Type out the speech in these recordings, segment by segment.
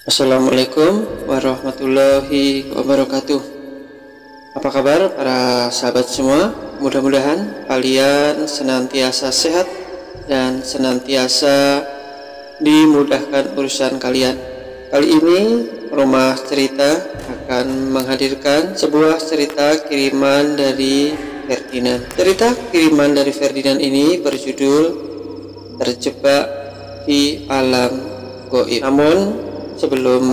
Assalamualaikum warahmatullahi wabarakatuh. Apa kabar para sahabat semua? Mudah-mudahan kalian senantiasa sehat dan senantiasa dimudahkan urusan kalian. Kali ini Rumah Cerita akan menghadirkan sebuah cerita kiriman dari Ferdinand. Cerita kiriman dari Ferdinand ini berjudul Terjebak di Alam Gaib. Namun sebelum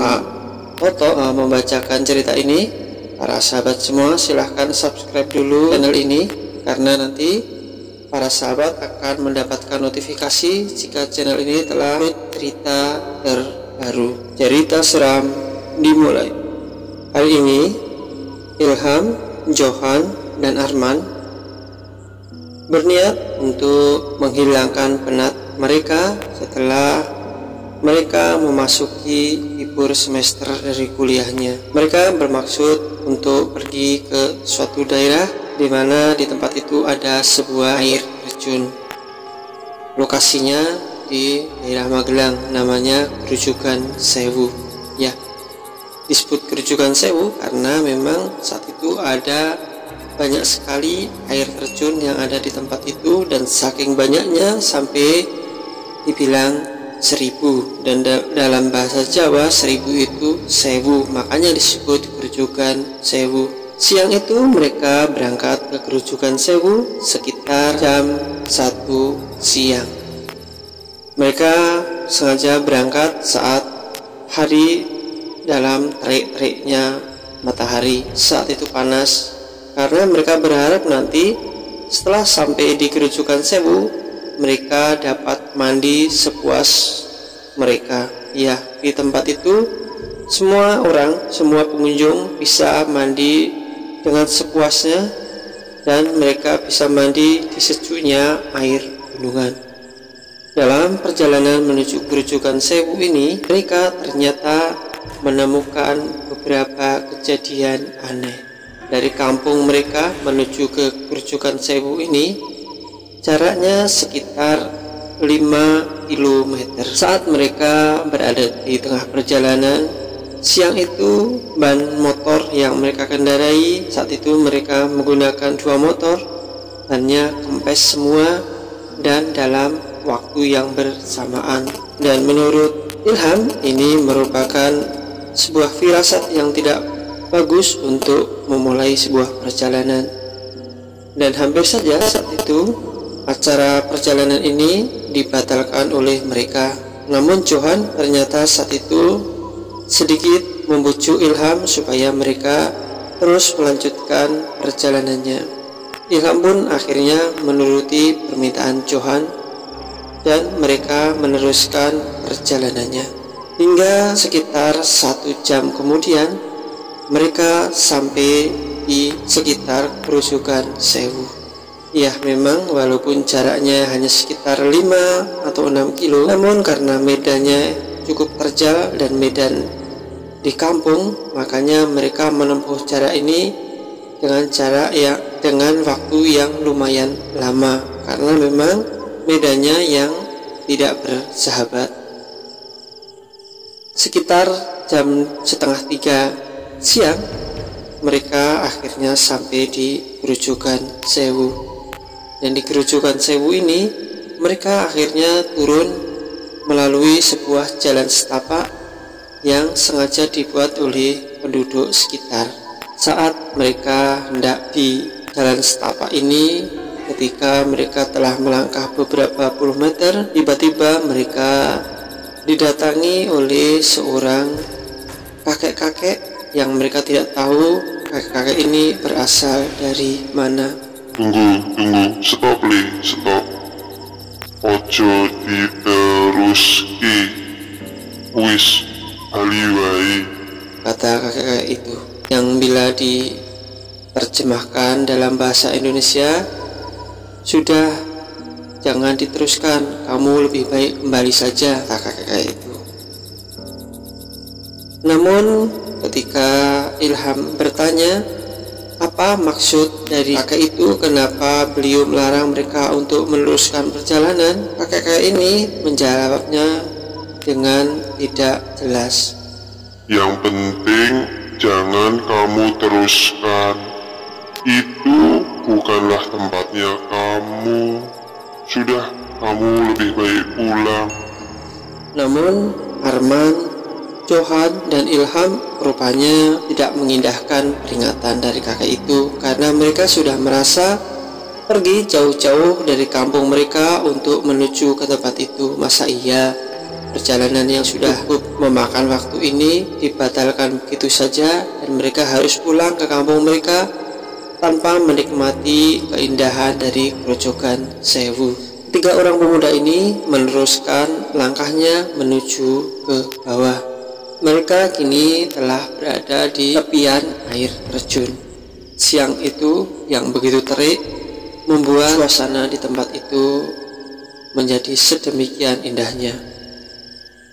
Toto membacakan cerita ini, para sahabat semua silahkan subscribe dulu channel ini, karena nanti para sahabat akan mendapatkan notifikasi jika channel ini telah cerita terbaru. Cerita seram dimulai. Hari ini Ilham, Johan, dan Arman berniat untuk menghilangkan penat mereka setelah mereka memasuki libur semester dari kuliahnya. Mereka bermaksud untuk pergi ke suatu daerah di mana di tempat itu ada sebuah air terjun. Lokasinya di daerah Magelang, namanya Grujugan Sewu. Ya, disebut Grujugan Sewu karena memang saat itu ada banyak sekali air terjun yang ada di tempat itu, dan saking banyaknya sampai dibilang 1000, dan dalam bahasa Jawa 1000 itu 1000, makanya disebut Grujugan Sewu. Siang itu mereka berangkat ke Grujugan Sewu sekitar jam 1 siang. Mereka sengaja berangkat saat hari dalam terik-teriknya matahari. Saat itu panas, karena mereka berharap nanti setelah sampai di Grujugan Sewu mereka dapat mandi sepuas mereka. Ya, di tempat itu semua orang, semua pengunjung bisa mandi dengan sepuasnya, dan mereka bisa mandi di sejuknya air gunungan. Dalam perjalanan menuju Grujugan Sewu ini, mereka ternyata menemukan beberapa kejadian aneh. Dari kampung mereka menuju ke Grujugan Sewu ini jaraknya sekitar 5 km. Saat mereka berada di tengah perjalanan siang itu, ban motor yang mereka kendarai saat itu, mereka menggunakan 2 motor, bannya kempes semua dan dalam waktu yang bersamaan. Dan menurut Ilham, ini merupakan sebuah firasat yang tidak bagus untuk memulai sebuah perjalanan. Dan hampir saja saat itu acara perjalanan ini dibatalkan oleh mereka. Namun Johan ternyata saat itu sedikit membujuk Ilham supaya mereka terus melanjutkan perjalanannya. Ilham pun akhirnya menuruti permintaan Johan dan mereka meneruskan perjalanannya. Hingga sekitar 1 jam kemudian mereka sampai di sekitar Grujugan Sewu. Ya, memang walaupun jaraknya hanya sekitar 5 atau 6 kilo, namun karena medannya cukup terjal dan medan di kampung, makanya mereka menempuh jarak ini dengan waktu yang lumayan lama, karena memang medannya yang tidak bersahabat. Sekitar jam 2:30 siang mereka akhirnya sampai di Grujugan Sewu. Dan di Grujugan Sewu ini mereka akhirnya turun melalui sebuah jalan setapak yang sengaja dibuat oleh penduduk sekitar. Saat mereka hendak di jalan setapak ini, ketika mereka telah melangkah beberapa puluh meter, tiba-tiba mereka didatangi oleh seorang kakek-kakek yang mereka tidak tahu kakek-kakek ini berasal dari mana. Tunggu, stop li, stop. Ojo diteruski, wis bali wae, kata kakek itu, yang bila diterjemahkan dalam bahasa Indonesia, sudah, jangan diteruskan, kamu lebih baik kembali saja, kata kakek itu. Namun ketika Ilham bertanya apa maksud dari kakek itu, kenapa beliau melarang mereka untuk meneruskan perjalanan, kakek ini menjawabnya dengan tidak jelas. Yang penting jangan kamu teruskan. Itu bukanlah tempatnya kamu. Sudah, kamu lebih baik pulang. Namun Arman, Johan, dan Ilham rupanya tidak mengindahkan peringatan dari kakek itu, karena mereka sudah merasa pergi jauh-jauh dari kampung mereka untuk menuju ke tempat itu. Masa iya perjalanan yang sudah cukup memakan waktu ini dibatalkan begitu saja, dan mereka harus pulang ke kampung mereka tanpa menikmati keindahan dari Grojogan Sewu. Tiga orang pemuda ini meneruskan langkahnya menuju ke bawah. Mereka kini telah berada di tepian air terjun. Siang itu yang begitu terik membuat suasana di tempat itu menjadi sedemikian indahnya.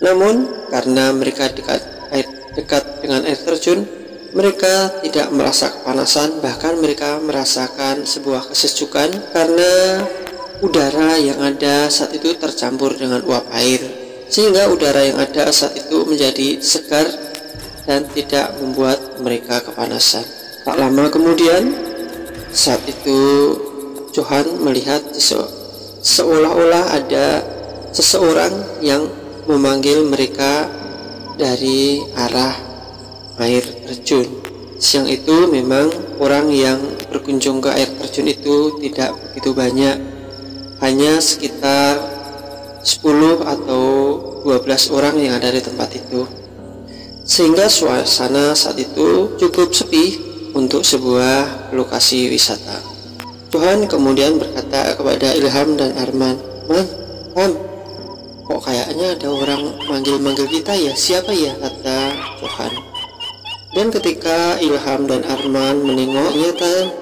Namun karena mereka dekat dengan air terjun, mereka tidak merasa kepanasan, bahkan mereka merasakan sebuah kesejukan karena udara yang ada saat itu tercampur dengan uap air, sehingga udara yang ada saat itu menjadi segar dan tidak membuat mereka kepanasan. Tak lama kemudian, saat itu Johan melihat seolah-olah ada seseorang yang memanggil mereka dari arah air terjun. Siang itu memang orang yang berkunjung ke air terjun itu tidak begitu banyak, hanya sekitar 10 atau 12 orang yang ada di tempat itu, sehingga suasana saat itu cukup sepi untuk sebuah lokasi wisata. Johan kemudian berkata kepada Ilham dan Arman, "Man, kok kayaknya ada orang manggil-manggil kita ya? Siapa ya?" kata Johan. Dan ketika Ilham dan Arman menengok, ternyata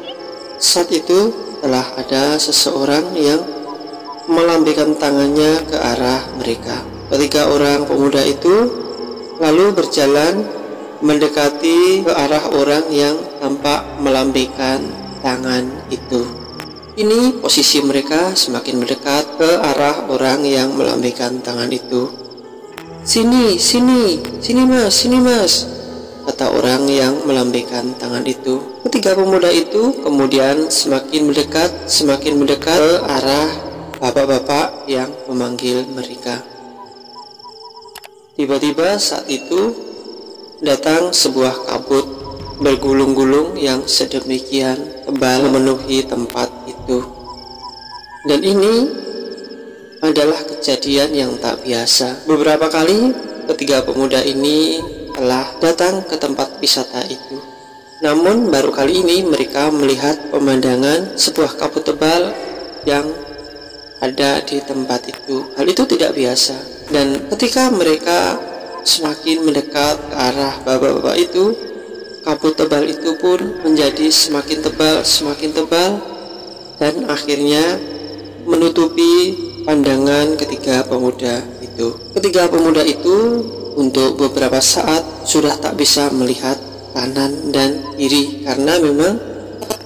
saat itu telah ada seseorang yang melambaikan tangannya ke arah mereka. Ketiga orang pemuda itu lalu berjalan mendekati ke arah orang yang tampak melambaikan tangan itu. Ini posisi mereka semakin mendekat ke arah orang yang melambaikan tangan itu. Sini mas, kata orang yang melambaikan tangan itu. Ketiga pemuda itu kemudian semakin mendekat ke arah bapak-bapak yang memanggil mereka. Tiba-tiba saat itu datang sebuah kabut bergulung-gulung yang sedemikian tebal memenuhi tempat itu. Dan ini adalah kejadian yang tak biasa. Beberapa kali ketiga pemuda ini telah datang ke tempat wisata itu, namun baru kali ini mereka melihat pemandangan sebuah kabut tebal yang ada di tempat itu. Hal itu tidak biasa, dan ketika mereka semakin mendekat ke arah bapak-bapak itu, kabut tebal itu pun menjadi semakin tebal, dan akhirnya menutupi pandangan ketiga pemuda itu. Ketiga pemuda itu untuk beberapa saat sudah tak bisa melihat kanan dan kiri, karena memang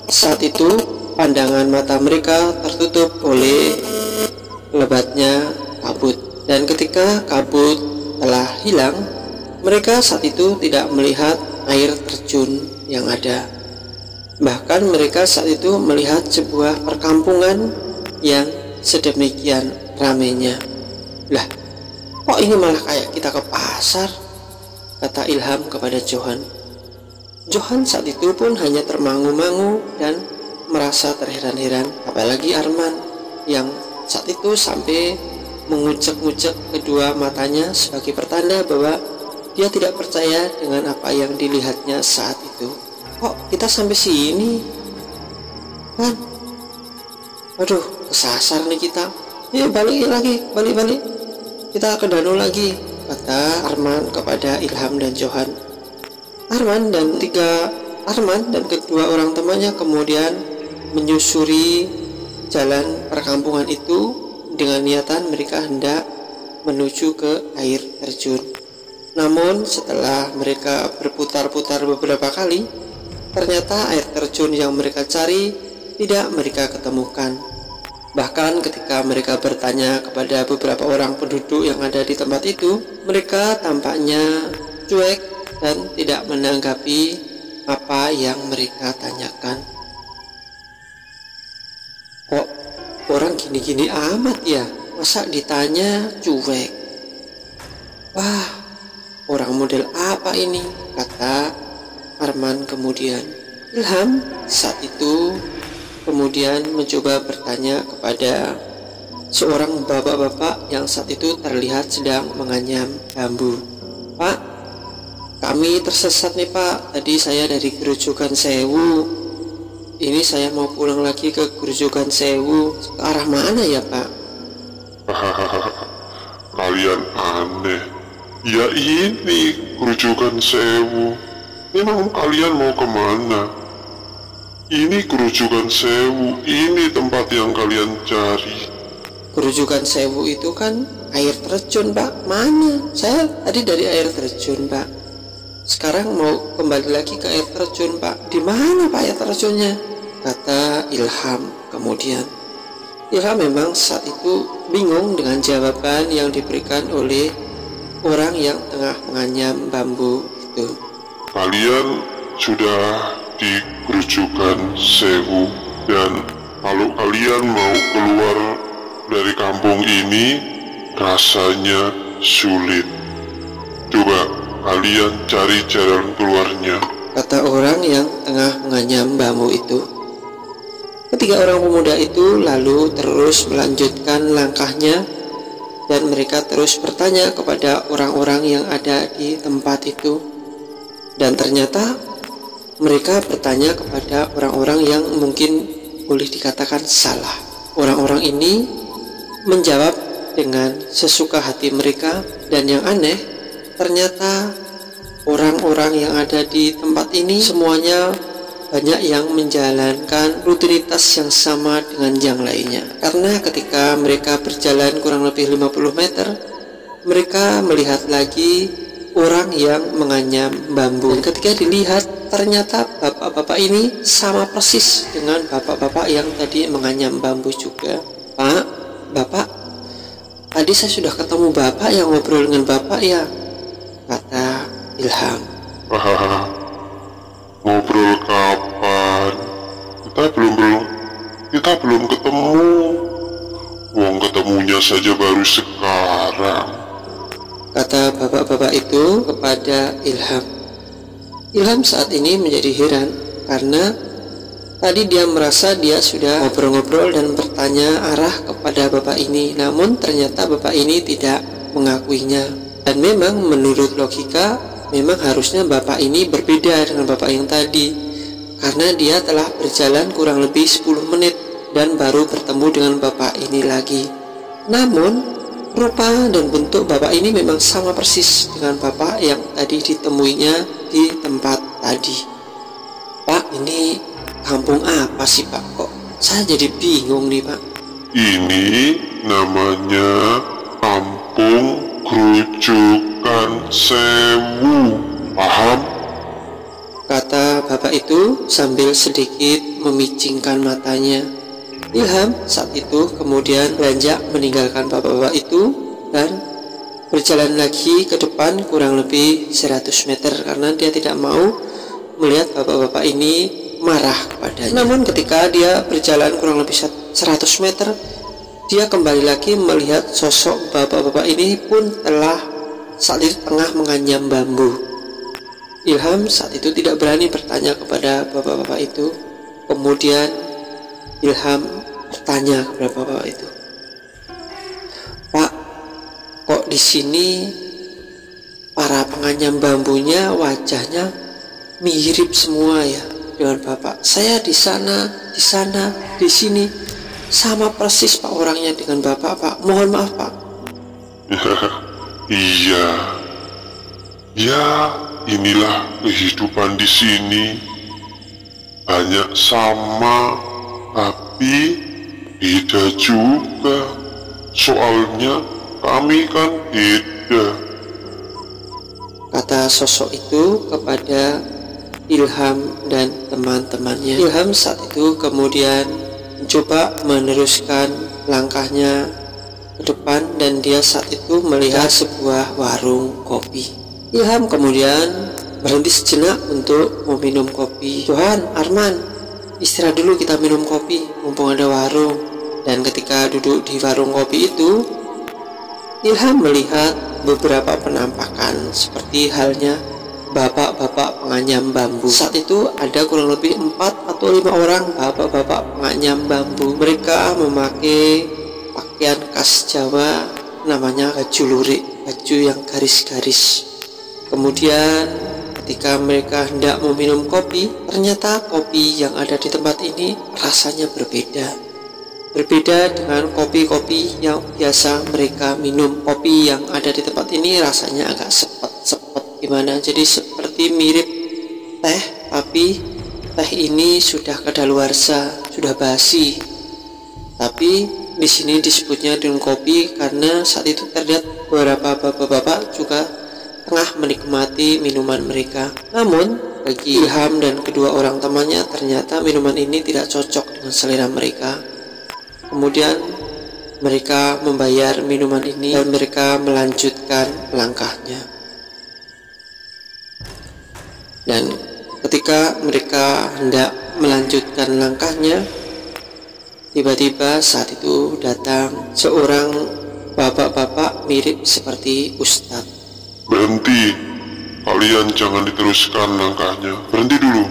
saat itu pandangan mata mereka tertutup oleh lebatnya kabut. Dan ketika kabut telah hilang, mereka saat itu tidak melihat air terjun yang ada. Bahkan mereka saat itu melihat sebuah perkampungan yang sedemikian ramainya. Lah, kok ini malah kayak kita ke pasar, kata Ilham kepada Johan. Johan saat itu pun hanya termangu-mangu dan merasa terheran-heran, apalagi Arman yang saat itu sampai mengucek-ngucek kedua matanya sebagai pertanda bahwa dia tidak percaya dengan apa yang dilihatnya saat itu. Kok kita sampai sini, kan? Aduh, kesasar nih kita. Ya balik lagi, balik. Kita ke danau lagi, kata Arman kepada Ilham dan Johan. Arman dan kedua orang temannya kemudian menyusuri jalan perkampungan itu dengan niatan mereka hendak menuju ke air terjun. Namun setelah mereka berputar-putar beberapa kali, ternyata air terjun yang mereka cari tidak mereka ketemukan. Bahkan ketika mereka bertanya kepada beberapa orang penduduk yang ada di tempat itu, mereka tampaknya cuek dan tidak menanggapi apa yang mereka tanyakan. Kok orang gini-gini amat ya? Masa ditanya cuek? Wah, orang model apa ini? Kata Arman kemudian. Ilham saat itu kemudian mencoba bertanya kepada seorang bapak-bapak yang saat itu terlihat sedang menganyam bambu. Pak, kami tersesat nih Pak. Tadi saya dari Grojogan Sewu. Ini saya mau pulang lagi ke Grojogan Sewu. Ke arah mana ya Pak? Kalian aneh. Ya ini Grojogan Sewu. Memang kalian mau kemana? Ini Grojogan Sewu. Ini tempat yang kalian cari. Grojogan Sewu itu kan air terjun Pak. Mana? Saya tadi dari air terjun Pak. Sekarang mau kembali lagi ke air terjun Pak. Di mana Pak air terjunnya? Kata Ilham kemudian. Ilham memang saat itu bingung dengan jawaban yang diberikan oleh orang yang tengah menganyam bambu itu. Kalian sudah di Grojogan Sewu, dan kalau kalian mau keluar dari kampung ini rasanya sulit. Coba kalian cari jalan keluarnya, kata orang yang tengah menganyam bambu itu. Ketiga orang pemuda itu lalu terus melanjutkan langkahnya, dan mereka terus bertanya kepada orang-orang yang ada di tempat itu. Dan ternyata mereka bertanya kepada orang-orang yang mungkin boleh dikatakan salah. Orang-orang ini menjawab dengan sesuka hati mereka, dan yang aneh ternyata orang-orang yang ada di tempat ini semuanya banyak yang menjalankan rutinitas yang sama dengan yang lainnya. Karena ketika mereka berjalan kurang lebih 50 meter, mereka melihat lagi orang yang menganyam bambu. Dan ketika dilihat, ternyata bapak-bapak ini sama persis dengan bapak-bapak yang tadi menganyam bambu juga. Pak, Bapak, tadi saya sudah ketemu Bapak yang ngobrol dengan Bapak ya? Kata Ilham. Ngobrol kapan? Kita belum ketemu. Wong ketemunya saja baru sekarang, kata bapak-bapak itu kepada Ilham. Ilham saat ini menjadi heran karena tadi dia merasa dia sudah ngobrol-ngobrol dan bertanya arah kepada bapak ini, namun ternyata bapak ini tidak mengakuinya. Dan memang menurut logika memang harusnya bapak ini berbeda dengan bapak yang tadi, karena dia telah berjalan kurang lebih 10 menit dan baru bertemu dengan bapak ini lagi. Namun rupa dan bentuk bapak ini memang sama persis dengan bapak yang tadi ditemuinya di tempat tadi. Pak, ini kampung apa sih Pak? Kok saya jadi bingung nih Pak? Ini namanya kampung Grojogan Sewu, paham? Kata bapak itu sambil sedikit memicingkan matanya. Ilham saat itu kemudian beranjak meninggalkan bapak-bapak itu dan berjalan lagi ke depan kurang lebih 100 meter karena dia tidak mau melihat bapak-bapak ini marah kepadanya. Namun ketika dia berjalan kurang lebih 100 meter, dia kembali lagi melihat sosok bapak-bapak ini pun telah saat itu tengah menganyam bambu. Ilham saat itu tidak berani bertanya kepada bapak-bapak itu. Kemudian Ilham bertanya kepada bapak itu, Pak, kok di sini para penganyam bambunya wajahnya mirip semua ya dengan bapak? Saya di sana, di sini sama persis Pak orangnya dengan bapak Pak. Mohon maaf Pak. Iya, ya inilah kehidupan di sini. Banyak sama, tapi beda juga. Soalnya kami kan beda, kata sosok itu kepada Ilham dan teman-temannya. Ilham saat itu kemudian mencoba meneruskan langkahnya ke depan dan dia saat itu melihat sebuah warung kopi. Ilham kemudian berhenti sejenak untuk meminum kopi. Johan, Arman, istirahat dulu, kita minum kopi mumpung ada warung. Dan ketika duduk di warung kopi itu, Ilham melihat beberapa penampakan seperti halnya bapak-bapak penganyam bambu. Saat itu ada kurang lebih 4 atau 5 orang bapak-bapak penganyam bambu. Mereka memakai pakaian khas Jawa namanya baju lurik, baju yang garis-garis. Kemudian ketika mereka hendak meminum kopi, ternyata kopi yang ada di tempat ini rasanya berbeda. Berbeda dengan kopi-kopi yang biasa mereka minum. Kopi yang ada di tempat ini rasanya agak sepet-sepet gimana, jadi seperti mirip teh, tapi teh ini sudah kadaluarsa, sudah basi. Tapi di sini disebutnya dengan kopi karena saat itu terlihat beberapa bapak-bapak juga tengah menikmati minuman mereka. Namun bagi Ilham dan kedua orang temannya, ternyata minuman ini tidak cocok dengan selera mereka. Kemudian mereka membayar minuman ini dan mereka melanjutkan langkahnya. Dan ketika mereka hendak melanjutkan langkahnya, tiba-tiba saat itu datang seorang bapak-bapak mirip seperti ustadz. Berhenti, kalian jangan diteruskan langkahnya. Berhenti dulu,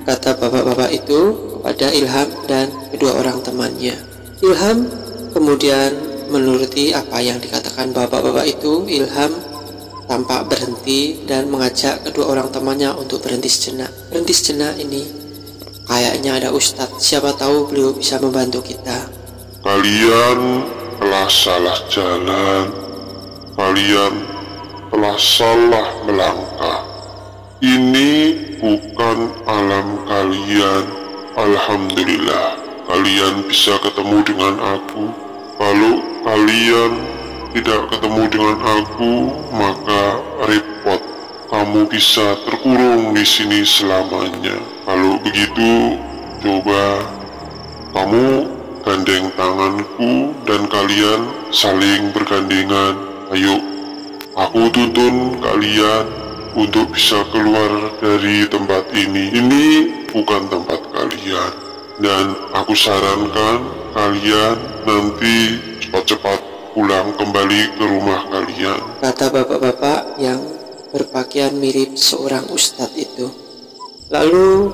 kata bapak-bapak itu kepada Ilham dan kedua orang temannya. Ilham kemudian menuruti apa yang dikatakan bapak-bapak itu. Ilham tampak berhenti dan mengajak kedua orang temannya untuk berhenti sejenak. Berhenti sejenak ini, kayaknya ada ustadz, siapa tahu beliau bisa membantu kita. kalian telah salah jalan, kalian telah salah melangkah. Ini bukan alam kalian. Alhamdulillah, kalian bisa ketemu dengan aku. Kalau kalian tidak ketemu dengan aku, maka repot. Kamu bisa terkurung di sini selamanya. Kalau begitu, coba kamu gandeng tanganku dan kalian saling bergandengan. Ayo, aku tuntun kalian untuk bisa keluar dari tempat ini. Ini bukan tempat kalian. Dan aku sarankan kalian nanti cepat-cepat pulang kembali ke rumah kalian, kata bapak-bapak yang berpakaian mirip seorang ustadz itu. Lalu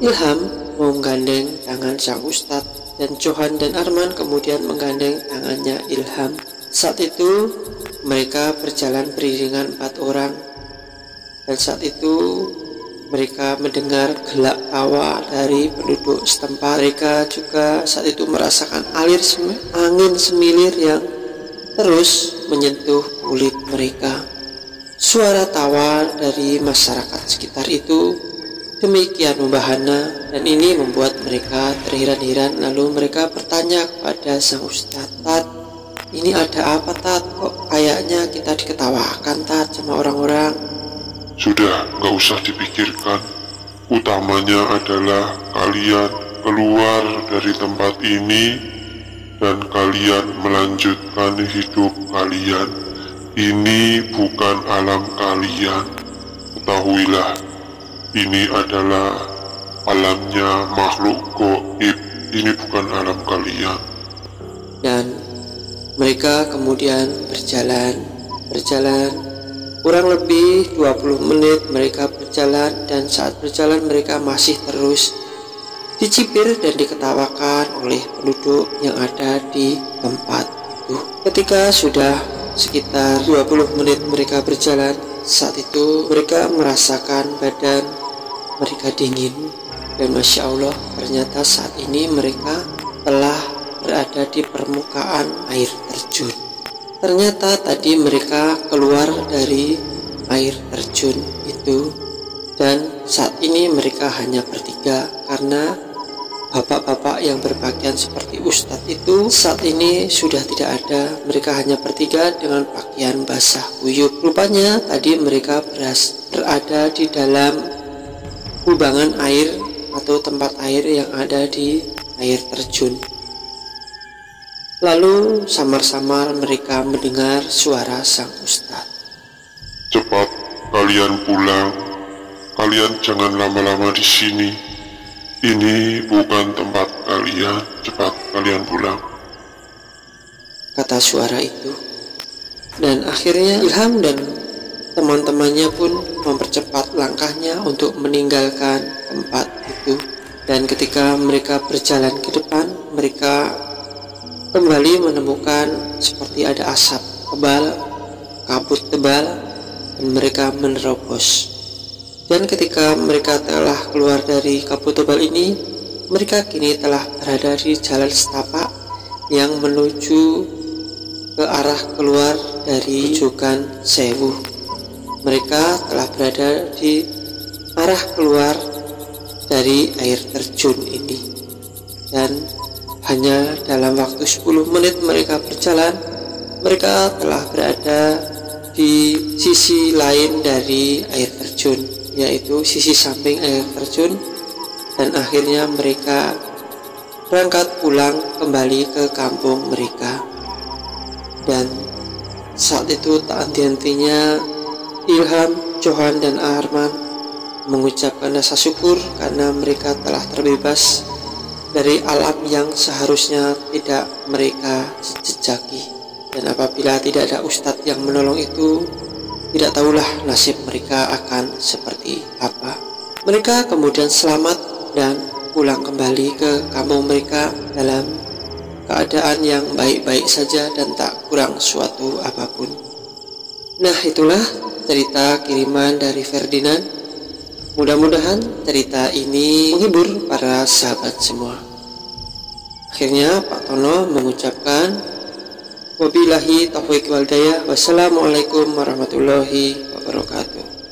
Ilham menggandeng tangan sang ustadz dan Johan dan Arman kemudian menggandeng tangannya Ilham. Saat itu mereka berjalan beriringan 4 orang. Dan saat itu mereka mendengar gelak tawa dari penduduk setempat. Mereka juga saat itu merasakan angin semilir yang terus menyentuh kulit mereka. Suara tawa dari masyarakat sekitar itu demikian membahana, dan ini membuat mereka terheran-heran. Lalu mereka bertanya kepada sang ustadz, "Tat, ini ada apa Tat? Kok kayaknya kita diketawakan Tat sama orang-orang?" Sudah, gak usah dipikirkan. Utamanya adalah kalian keluar dari tempat ini dan kalian melanjutkan hidup kalian. Ini bukan alam kalian. Ketahuilah, ini adalah alamnya makhluk gaib. Ini bukan alam kalian. Dan mereka kemudian berjalan kurang lebih 20 menit mereka berjalan, dan saat berjalan mereka masih terus dicibir dan diketawakan oleh penduduk yang ada di tempat itu. Ketika sudah sekitar 20 menit mereka berjalan, saat itu mereka merasakan badan mereka dingin, dan Masya Allah, ternyata saat ini mereka telah berada di permukaan air terjun. Ternyata tadi mereka keluar dari air terjun itu, dan saat ini mereka hanya bertiga karena bapak-bapak yang berpakaian seperti ustadz itu saat ini sudah tidak ada. Mereka hanya bertiga dengan pakaian basah kuyup. Rupanya tadi mereka berada di dalam kubangan air atau tempat air yang ada di air terjun. Lalu samar-samar mereka mendengar suara sang ustadz. Cepat kalian pulang. kalian jangan lama-lama di sini. Ini bukan tempat kalian. Cepat kalian pulang," kata suara itu. Dan akhirnya Ilham dan teman-temannya pun mempercepat langkahnya untuk meninggalkan tempat itu. Dan ketika mereka berjalan ke depan, mereka kembali menemukan seperti ada asap tebal, kabut tebal, dan mereka menerobos. Dan ketika mereka telah keluar dari kabut tebal ini, mereka kini telah berada di jalan setapak yang menuju ke arah keluar dari Grojogan Sewu. Mereka telah berada di arah keluar dari air terjun ini. Dan hanya dalam waktu 10 menit mereka berjalan, mereka telah berada di sisi lain dari air terjun, yaitu sisi samping air terjun. Dan akhirnya mereka berangkat pulang kembali ke kampung mereka. Dan saat itu tak henti-hentinya Ilham, Johan, dan Arman mengucapkan rasa syukur karena mereka telah terbebas dari alam yang seharusnya tidak mereka jejaki. Dan apabila tidak ada ustadz yang menolong itu, tidak tahulah nasib mereka akan seperti apa. Mereka kemudian selamat dan pulang kembali ke kampung mereka dalam keadaan yang baik-baik saja dan tak kurang suatu apapun. Nah, itulah cerita kiriman dari Ferdinand. Mudah-mudahan cerita ini menghibur para sahabat semua. Akhirnya Pak Tono mengucapkan wabillahi taufiq wal hidayah. Wassalamualaikum warahmatullahi wabarakatuh.